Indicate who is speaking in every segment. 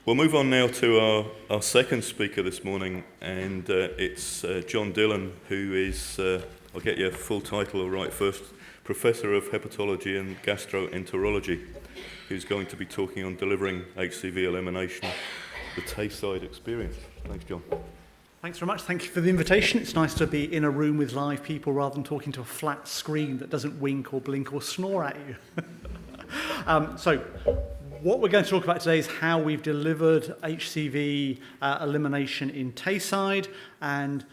Speaker 1: We'll move on now to our second speaker this morning, and it's John Dillon, who is, I'll get your full title right first, Professor of Hepatology and Gastroenterology, who's going to be talking on delivering HCV elimination, the Tayside experience. Thanks, John.
Speaker 2: Thanks very much. Thank you for the invitation. It's nice to be in a room with live people rather than talking to a flat screen that doesn't wink or blink or snore at you. What we're going to talk about today is how we've delivered HCV elimination in Tayside, and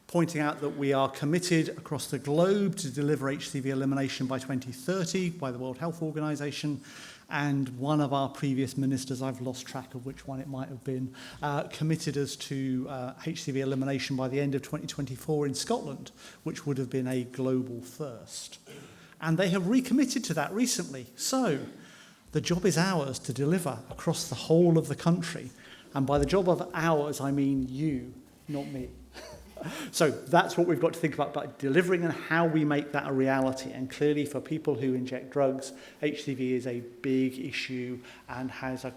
Speaker 2: pointing out that we are committed across the globe to deliver HCV elimination by 2030 by the World Health Organization. And one of our previous ministers, I've lost track of which one it might have been, committed us to HCV elimination by the end of 2024 in Scotland, which would have been a global first. And they have recommitted to that recently. So the job is ours to deliver across the whole of the country. And by the job of ours, I mean you, not me. So that's what we've got to think about delivering and how we make that a reality. And clearly for people who inject drugs, HCV is a big issue and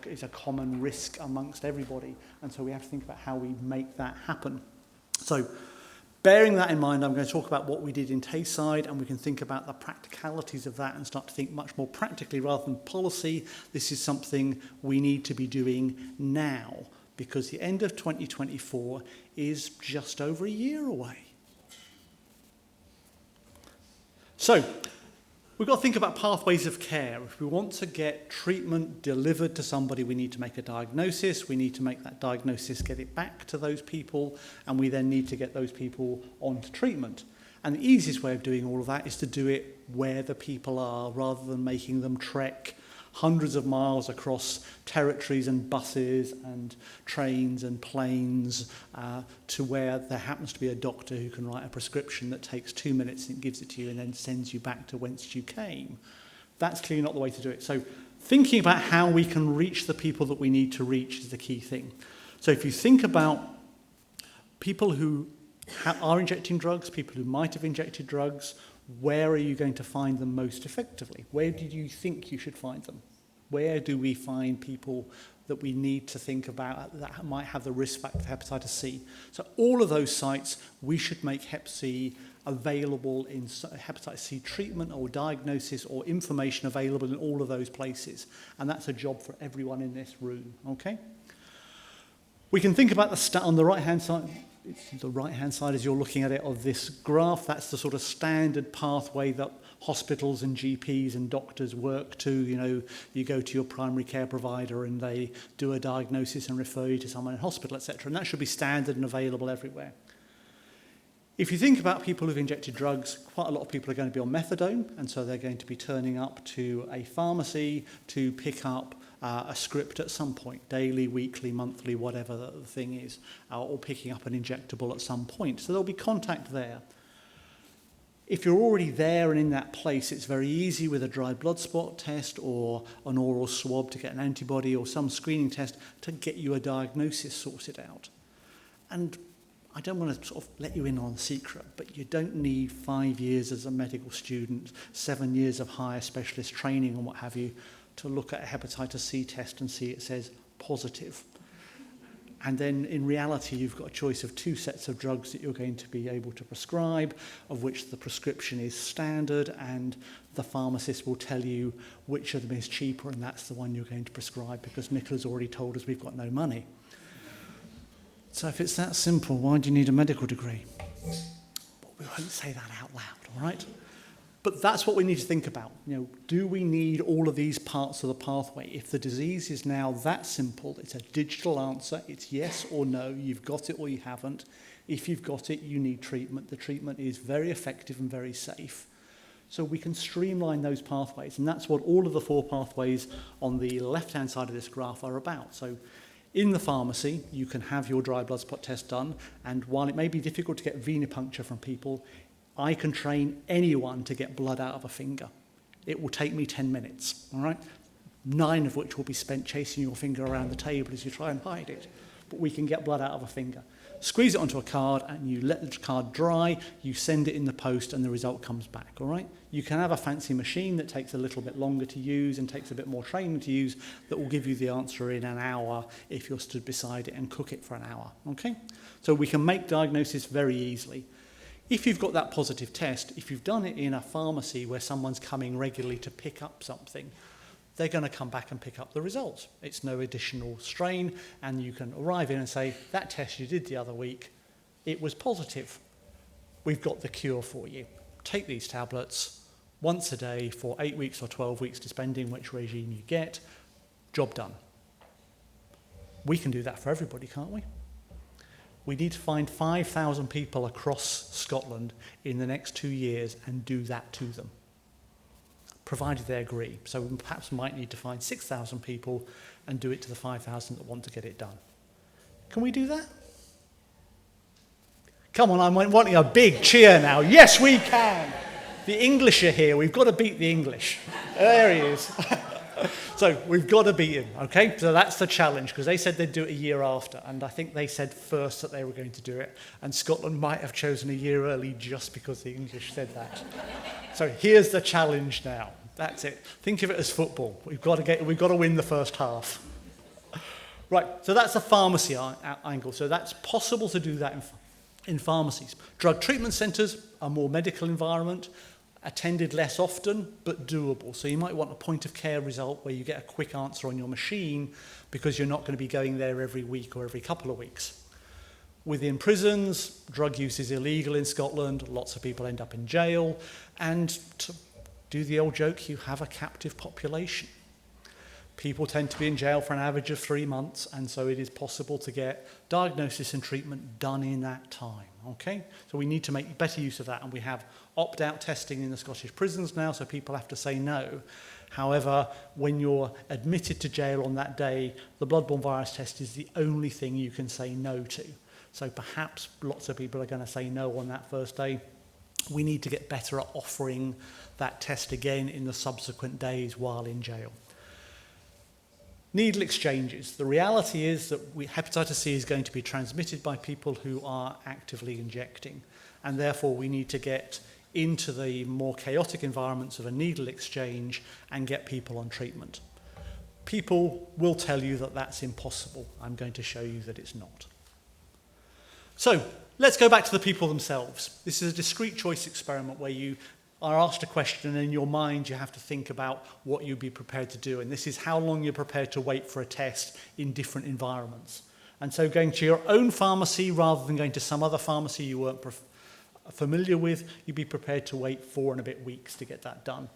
Speaker 2: is a common risk amongst everybody. And so we have to think about how we make that happen. So bearing that in mind, I'm going to talk about what we did in Tayside, and we can think about the practicalities of that and start to think much more practically rather than policy. This is something we need to be doing now, because the end of 2024 is just over a year away. So we've got to think about pathways of care. If we want to get treatment delivered to somebody, we need to make a diagnosis. We need to make that diagnosis, get it back to those people, and we then need to get those people onto treatment. And the easiest way of doing all of that is to do it where the people are, rather than making them trek hundreds of miles across territories and buses and trains and planes to where there happens to be a doctor who can write a prescription that takes 2 minutes and gives it to you and then sends you back to whence you came. That's clearly not the way to do it. So thinking about how we can reach the people that we need to reach is the key thing. So if you think about people who are injecting drugs, people who might have injected drugs, where are you going to find them most effectively? Where do you think you should find them? Where do we find people that we need to think about that might have the risk factor for hepatitis C? So all of those sites, we should make Hep C available in hepatitis C treatment or diagnosis or information available in all of those places. And that's a job for everyone in this room, okay? We can think about on the right-hand side. It's the right-hand side as you're looking at it of this graph. That's the sort of standard pathway that hospitals and GPs and doctors work to. You know, you go to your primary care provider and they do a diagnosis and refer you to someone in hospital, etc. And that should be standard and available everywhere. If you think about people who've injected drugs, quite a lot of people are going to be on methadone, and so they're going to be turning up to a pharmacy to pick up a script at some point, daily, weekly, monthly, whatever the thing is, or picking up an injectable at some point. So there'll be contact there. If you're already there and in that place, it's very easy with a dry blood spot test or an oral swab to get an antibody or some screening test to get you a diagnosis sorted out. And I don't want to sort of let you in on a secret, but you don't need 5 years as a medical student, 7 years of higher specialist training and what have you, to look at a hepatitis C test and see it says positive. And then in reality, you've got a choice of 2 sets of drugs that you're going to be able to prescribe, of which the prescription is standard, and the pharmacist will tell you which of them is cheaper, and that's the one you're going to prescribe because Nicola's already told us we've got no money. So if it's that simple, why do you need a medical degree? But we won't say that out loud, all right? But that's what we need to think about. You know, do we need all of these parts of the pathway? If the disease is now that simple, it's a digital answer, it's yes or no, you've got it or you haven't. If you've got it, you need treatment. The treatment is very effective and very safe. So we can streamline those pathways, and that's what all of the 4 pathways on the left-hand side of this graph are about. So in the pharmacy, you can have your dry blood spot test done, and while it may be difficult to get venipuncture from people, I can train anyone to get blood out of a finger. It will take me 10 minutes, all right? 9 of which will be spent chasing your finger around the table as you try and hide it. but we can get blood out of a finger. Squeeze it onto a card and you let the card dry, you send it in the post and the result comes back, all right? You can have a fancy machine that takes a little bit longer to use and takes a bit more training to use that will give you the answer in an hour if you're stood beside it and cook it for an hour, okay? So we can make diagnosis very easily. If you've got that positive test, if you've done it in a pharmacy where someone's coming regularly to pick up something, they're going to come back and pick up the results. It's no additional strain, and you can arrive in and say, that test you did the other week, it was positive. We've got the cure for you. Take these tablets once a day for 8 weeks or 12 weeks, depending which regime you get. Job done. We can do that for everybody, can't we? We need to find 5,000 people across Scotland in the next 2 years and do that to them, provided they agree. So we perhaps might need to find 6,000 people and do it to the 5,000 that want to get it done. Can we do that? Come on, I'm wanting a big cheer now. Yes, we can. The English are here. We've got to beat the English. There he is. So we've got to beat him, okay? So that's the challenge, because they said they'd do it a year after, and I think they said first that they were going to do it, and Scotland might have chosen a year early just because the English said that. So here's the challenge now. That's it. Think of it as football. We've got to win the first half. Right, so that's the pharmacy angle. So that's possible to do that in pharmacies. Drug treatment centres, a more medical environment, attended less often, but doable. So you might want a point of care result where you get a quick answer on your machine because you're not going to be going there every week or every couple of weeks. Within prisons, drug use is illegal in Scotland. Lots of people end up in jail. And to do the old joke, you have a captive population. People tend to be in jail for an average of 3 months, and so it is possible to get diagnosis and treatment done in that time, okay? So we need to make better use of that, and we have opt-out testing in the Scottish prisons now, so people have to say no. However, when you're admitted to jail on that day, the blood-borne virus test is the only thing you can say no to. So perhaps lots of people are going to say no on that first day. We need to get better at offering that test again in the subsequent days while in jail. Needle exchanges. The reality is that hepatitis C is going to be transmitted by people who are actively injecting, and therefore we need to get into the more chaotic environments of a needle exchange and get people on treatment. People will tell you that that's impossible. I'm going to show you that it's not. So let's go back to the people themselves. This is a discrete choice experiment where you are asked a question and in your mind you have to think about what you'd be prepared to do, and this is how long you're prepared to wait for a test in different environments. And so going to your own pharmacy rather than going to some other pharmacy you weren't familiar with, you'd be prepared to wait 4 and a bit weeks to get that done.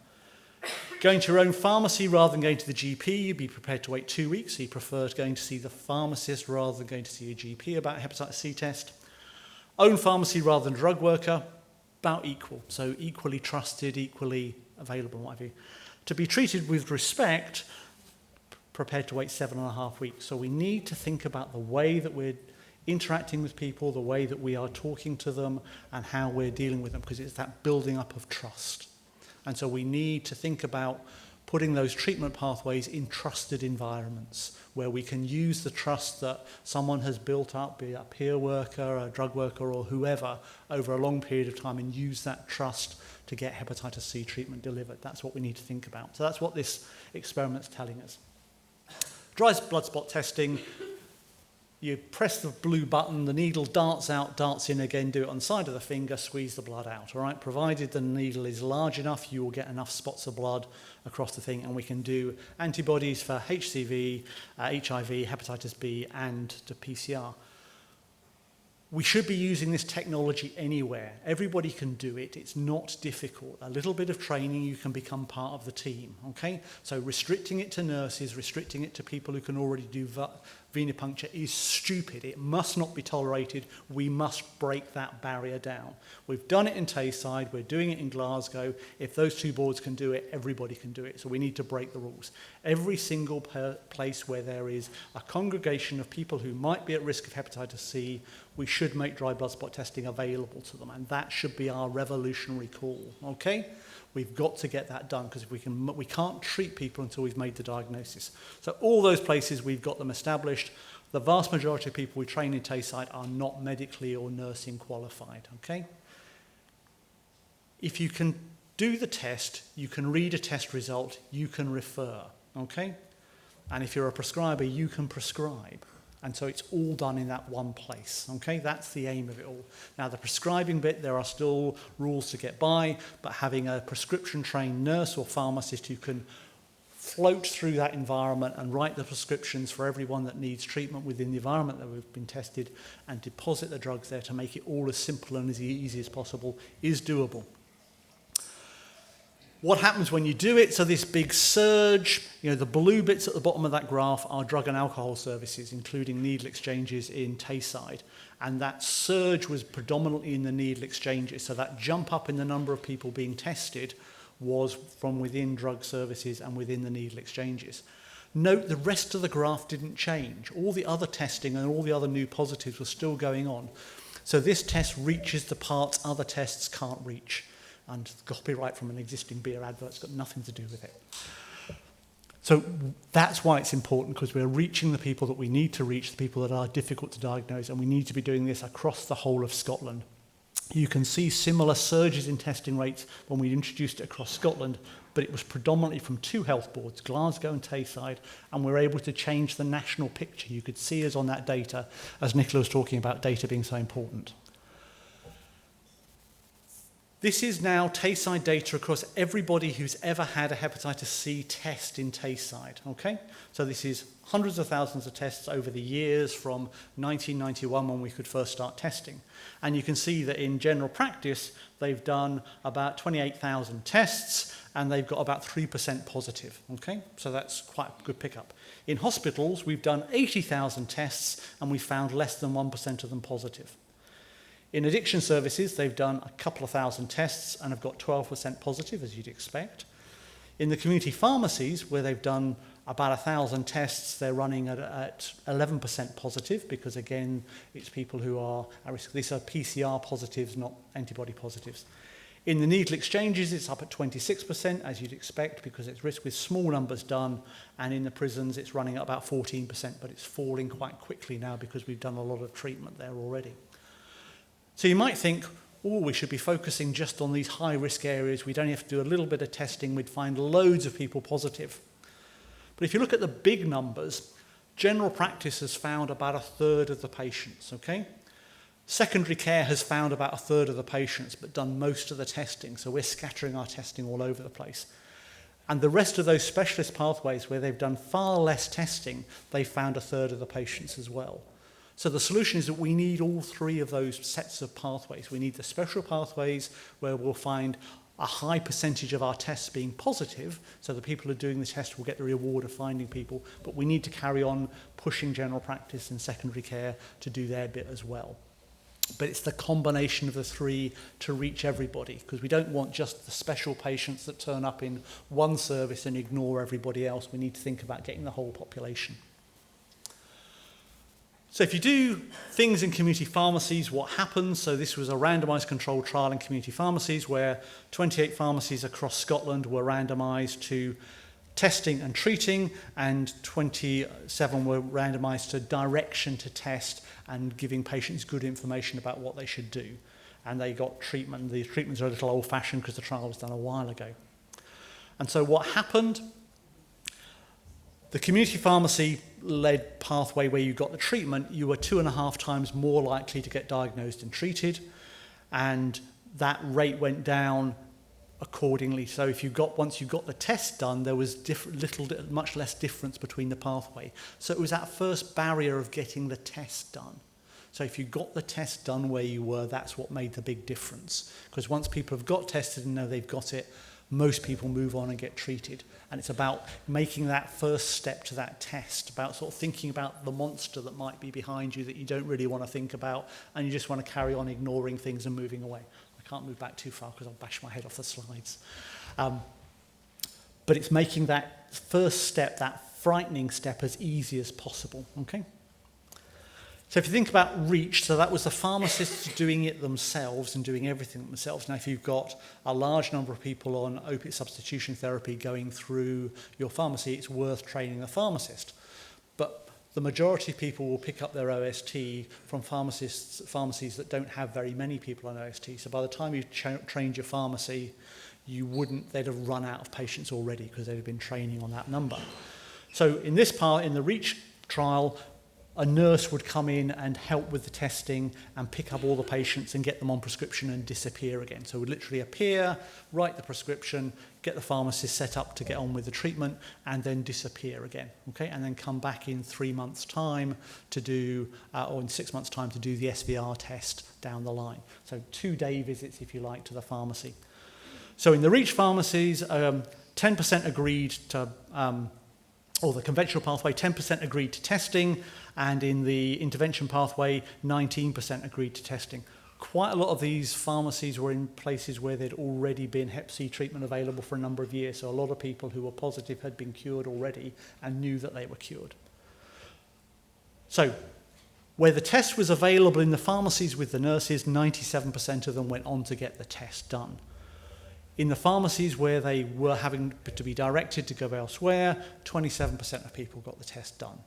Speaker 2: Going to your own pharmacy rather than going to the GP, you'd be prepared to wait 2 weeks, so you prefer going to see the pharmacist rather than going to see a GP about a hepatitis C test. Own pharmacy rather than drug worker, about equal, so equally trusted, equally available, what have you. To be treated with respect, prepared to wait 7.5 weeks. So we need to think about the way that we're interacting with people, the way that we are talking to them, and how we're dealing with them, because it's that building up of trust. And so we need to think about putting those treatment pathways in trusted environments where we can use the trust that someone has built up, be it a peer worker, a drug worker, or whoever, over a long period of time, and use that trust to get hepatitis C treatment delivered. That's what we need to think about. So that's what this experiment's telling us. Dry blood spot testing. You press the blue button, the needle darts out, darts in again, do it on the side of the finger, squeeze the blood out, all right? Provided the needle is large enough, you will get enough spots of blood across the thing, and we can do antibodies for HCV, HIV, hepatitis B, and the PCR. We should be using this technology anywhere. Everybody can do it. It's not difficult. A little bit of training, you can become part of the team, okay? So restricting it to nurses, restricting it to people who can already do venipuncture is stupid. It must not be tolerated. We must break that barrier down. We've done it in Tayside. We're doing it in Glasgow. If those 2 boards can do it, everybody can do it. So we need to break the rules. Every single place where there is a congregation of people who might be at risk of hepatitis C, we should make dry blood spot testing available to them, and that should be our revolutionary call, okay? We've got to get that done, because we can't treat people until we've made the diagnosis. So all those places, we've got them established. The vast majority of people we train in Tayside are not medically or nursing qualified, okay? If you can do the test, you can read a test result, you can refer, okay? And if you're a prescriber, you can prescribe. And so it's all done in that one place, okay? That's the aim of it all. Now, the prescribing bit, there are still rules to get by, but having a prescription-trained nurse or pharmacist who can float through that environment and write the prescriptions for everyone that needs treatment within the environment that we've been tested and deposit the drugs there to make it all as simple and as easy as possible is doable. What happens when you do it? So this big surge, the blue bits at the bottom of that graph are drug and alcohol services, including needle exchanges in Tayside. And that surge was predominantly in the needle exchanges. So that jump up in the number of people being tested was from within drug services and within the needle exchanges. Note the rest of the graph didn't change. All the other testing and all the other new positives were still going on. So this test reaches the parts other tests can't reach. And the copyright from an existing beer advert's got nothing to do with it. So that's why it's important, because we're reaching the people that we need to reach, the people that are difficult to diagnose, and we need to be doing this across the whole of Scotland. You can see similar surges in testing rates when we introduced it across Scotland, but it was predominantly from two health boards, Glasgow and Tayside, and we're able to change the national picture. You could see us on that data, as Nicola was talking about data being so important. This is now Tayside data across everybody who's ever had a hepatitis C test in Tayside, okay? So this is hundreds of thousands of tests over the years from 1991 when we could first start testing. And you can see that in general practice, they've done about 28,000 tests and they've got about 3% positive, okay? So that's quite a good pickup. In hospitals, we've done 80,000 tests and we found less than 1% of them positive. In addiction services, they've done a couple of thousand tests and have got 12% positive, as you'd expect. In the community pharmacies, where they've done about 1,000 tests, they're running at 11% positive, because again, it's people who are at risk. These are PCR positives, not antibody positives. In the needle exchanges, it's up at 26%, as you'd expect, because it's risk with small numbers done. And in the prisons, it's running at about 14%, but it's falling quite quickly now because we've done a lot of treatment there already. So you might think, oh, we should be focusing just on these high-risk areas. We'd only have to do a little bit of testing. We'd find loads of people positive. But if you look at the big numbers, general practice has found about 1/3 of the patients, okay? Secondary care has found about 1/3 of the patients, but done most of the testing. So we're scattering our testing all over the place. And the rest of those specialist pathways where they've done far less testing, they found 1/3 of the patients as well. So the solution is that we need all three of those sets of pathways. We need the special pathways where we'll find a high percentage of our tests being positive, so the people who are doing the test will get the reward of finding people, but we need to carry on pushing general practice and secondary care to do their bit as well. But it's the combination of the three to reach everybody, because we don't want just the special patients that turn up in one service and ignore everybody else. We need to think about getting the whole population. So if you do things in community pharmacies, what happens? So this was a randomised controlled trial in community pharmacies where 28 pharmacies across Scotland were randomised to testing and treating, and 27 were randomised to direction to test and giving patients good information about what they should do. And they got treatment. The treatments are a little old-fashioned because the trial was done a while ago. And so what happened? The community pharmacy-led pathway where you got the treatment, you were 2.5 times more likely to get diagnosed and treated, and that rate went down accordingly. So if once you got the test done, there was much less difference between the pathway. So it was that first barrier of getting the test done. So if you got the test done where you were, that's what made the big difference. Because once people have got tested and know they've got it, most people move on and get treated. And it's about making that first step to that test, about sort of thinking about the monster that might be behind you that you don't really want to think about, and you just want to carry on ignoring things and moving away. I can't move back too far because I'll bash my head off the slides. But it's making that first step, that frightening step, as easy as possible, okay? So if you think about reach, so that was the pharmacists doing it themselves and doing everything themselves. Now, if you've got a large number of people on opiate substitution therapy going through your pharmacy, it's worth training a pharmacist. But the majority of people will pick up their OST from pharmacies that don't have very many people on OST. So by the time you trained your pharmacy, they'd have run out of patients already because they'd have been training on that number. So in this part, in the REACH trial, a nurse would come in and help with the testing and pick up all the patients and get them on prescription and disappear again. So it would literally appear, write the prescription, get the pharmacist set up to get on with the treatment, and then disappear again, okay? And then come back in 3 months' time to do, or in 6 months' time to do the SVR test down the line. So 2-day visits, if you like, to the pharmacy. So in the REACH pharmacies, 10% agreed to, or the conventional pathway, 10% agreed to testing, and in the intervention pathway, 19% agreed to testing. Quite a lot of these pharmacies were in places where there'd already been Hep C treatment available for a number of years, so a lot of people who were positive had been cured already and knew that they were cured. So, where the test was available in the pharmacies with the nurses, 97% of them went on to get the test done. In the pharmacies where they were having to be directed to go elsewhere, 27% of people got the test done.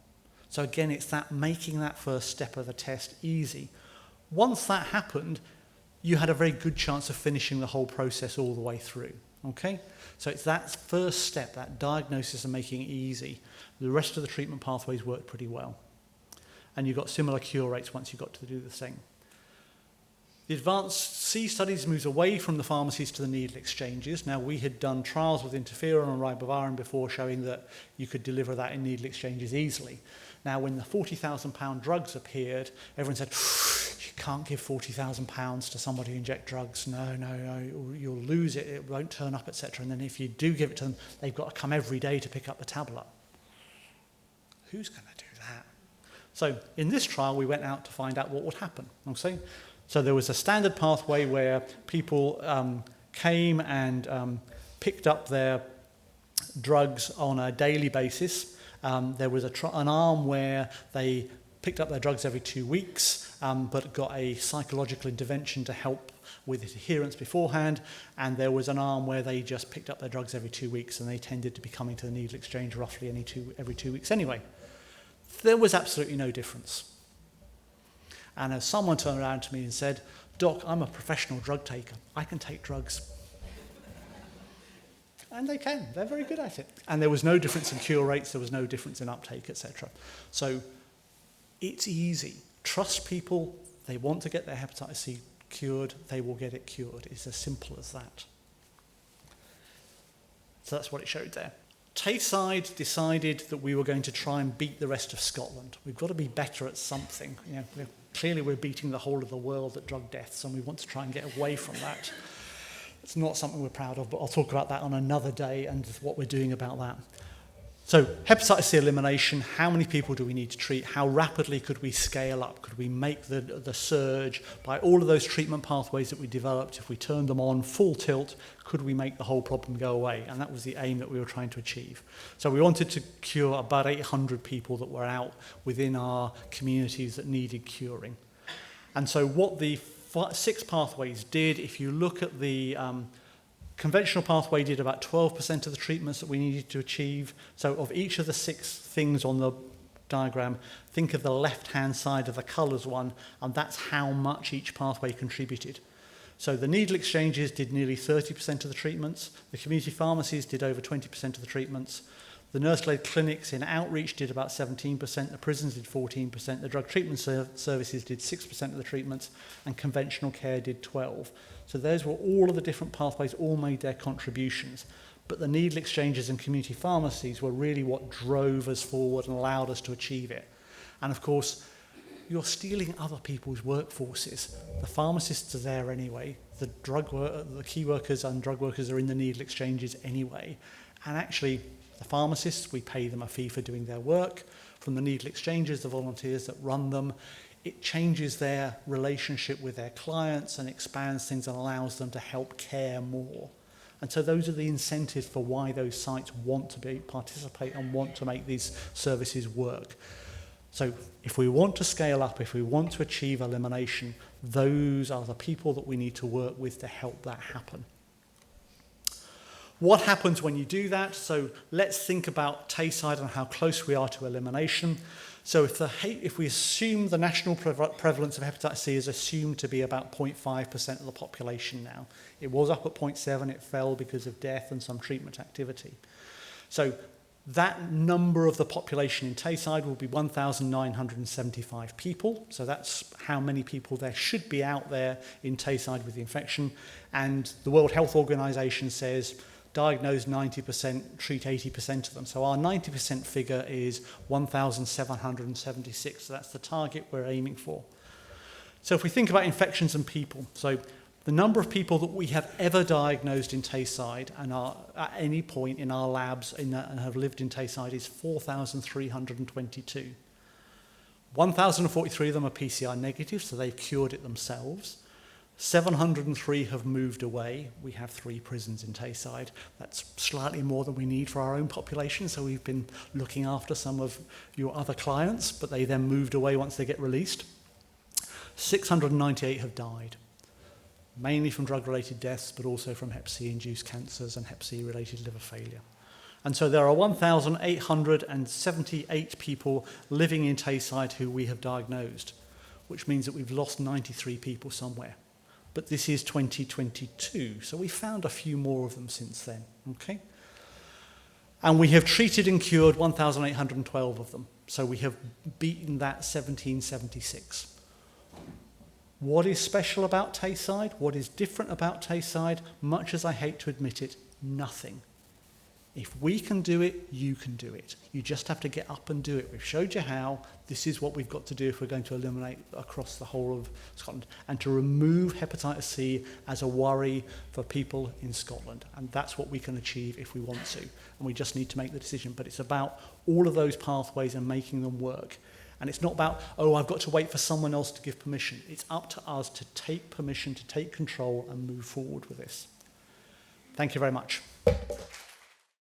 Speaker 2: So again, it's that making that first step of the test easy. Once that happened, you had a very good chance of finishing the whole process all the way through, okay? So it's that first step, that diagnosis and making it easy. The rest of the treatment pathways worked pretty well. And you got similar cure rates once you got to do the thing. The advanced C studies moves away from the pharmacies to the needle exchanges. Now, we had done trials with interferon and ribavirin before showing that you could deliver that in needle exchanges easily. Now, when the £40,000 drugs appeared, everyone said, you can't give £40,000 to somebody who inject drugs. No, you'll lose it, it won't turn up, etc. And then if you do give it to them, they've got to come every day to pick up the tablet. Who's going to do that? So in this trial, we went out to find out what would happen. Okay? So there was a standard pathway where people came and picked up their drugs on a daily basis. There was an arm where they picked up their drugs every 2 weeks, but got a psychological intervention to help with adherence beforehand. And there was an arm where they just picked up their drugs every 2 weeks, and they tended to be coming to the needle exchange roughly every 2 weeks anyway. There was absolutely no difference. And as someone turned around to me and said, Doc, I'm a professional drug taker. I can take drugs. And they can. They're very good at it. And there was no difference in cure rates. There was no difference in uptake, etc. So it's easy. Trust people. They want to get their hepatitis C cured. They will get it cured. It's as simple as that. So that's what it showed there. Tayside decided that we were going to try and beat the rest of Scotland. We've got to be better at something. You know, clearly we're beating the whole of the world at drug deaths, and we want to try and get away from that. It's not something we're proud of, but I'll talk about that on another day and what we're doing about that. So hepatitis C elimination, how many people do we need to treat? How rapidly could we scale up? Could we make the surge? By all of those treatment pathways that we developed, if we turned them on full tilt, could we make the whole problem go away? And that was the aim that we were trying to achieve. So we wanted to cure about 800 people that were out within our communities that needed curing. And so what the 6 pathways did, if you look at the conventional pathway did about 12% of the treatments that we needed to achieve. So of each of the 6 things on the diagram, think of the left-hand side of the colours one, and that's how much each pathway contributed. So the needle exchanges did nearly 30% of the treatments. The community pharmacies did over 20% of the treatments. The nurse-led clinics in outreach did about 17%. The prisons did 14%. The drug treatment services did 6% of the treatments, and conventional care did 12%. So those were all of the different pathways, all made their contributions. But the needle exchanges and community pharmacies were really what drove us forward and allowed us to achieve it. And of course, you're stealing other people's workforces. The pharmacists are there anyway. The key workers and drug workers are in the needle exchanges anyway. And actually, the pharmacists, we pay them a fee for doing their work. From the needle exchanges, the volunteers that run them, it changes their relationship with their clients and expands things and allows them to help care more. And so those are the incentives for why those sites want to participate and want to make these services work. So if we want to scale up, if we want to achieve elimination, those are the people that we need to work with to help that happen. What happens when you do that? So let's think about Tayside and how close we are to elimination. So if we assume the national prevalence of hepatitis C is assumed to be about 0.5% of the population now. It was up at 0.7, it fell because of death and some treatment activity. So that number of the population in Tayside will be 1,975 people. So that's how many people there should be out there in Tayside with the infection. And the World Health Organization says diagnose 90%, treat 80% of them. So our 90% figure is 1,776. So that's the target we're aiming for. So if we think about infections and people, so the number of people that we have ever diagnosed in Tayside and are at any point in our labs and have lived in Tayside is 4,322. 1,043 of them are PCR negative, so they've cured it themselves. 703 have moved away. We have 3 prisons in Tayside. That's slightly more than we need for our own population, so we've been looking after some of your other clients, but they then moved away once they get released. 698 have died, mainly from drug-related deaths, but also from Hep C-induced cancers and Hep C-related liver failure. And so there are 1,878 people living in Tayside who we have diagnosed, which means that we've lost 93 people somewhere. But this is 2022, so we found a few more of them since then, okay? And we have treated and cured 1,812 of them, so we have beaten that 1,776. What is special about Tayside? What is different about Tayside? Much as I hate to admit it, nothing. If we can do it, you can do it. You just have to get up and do it. We've showed you how. This is what we've got to do if we're going to eliminate across the whole of Scotland and to remove hepatitis C as a worry for people in Scotland. And that's what we can achieve if we want to. And we just need to make the decision. But it's about all of those pathways and making them work. And it's not about, oh, I've got to wait for someone else to give permission. It's up to us to take permission, to take control and move forward with this. Thank you very much.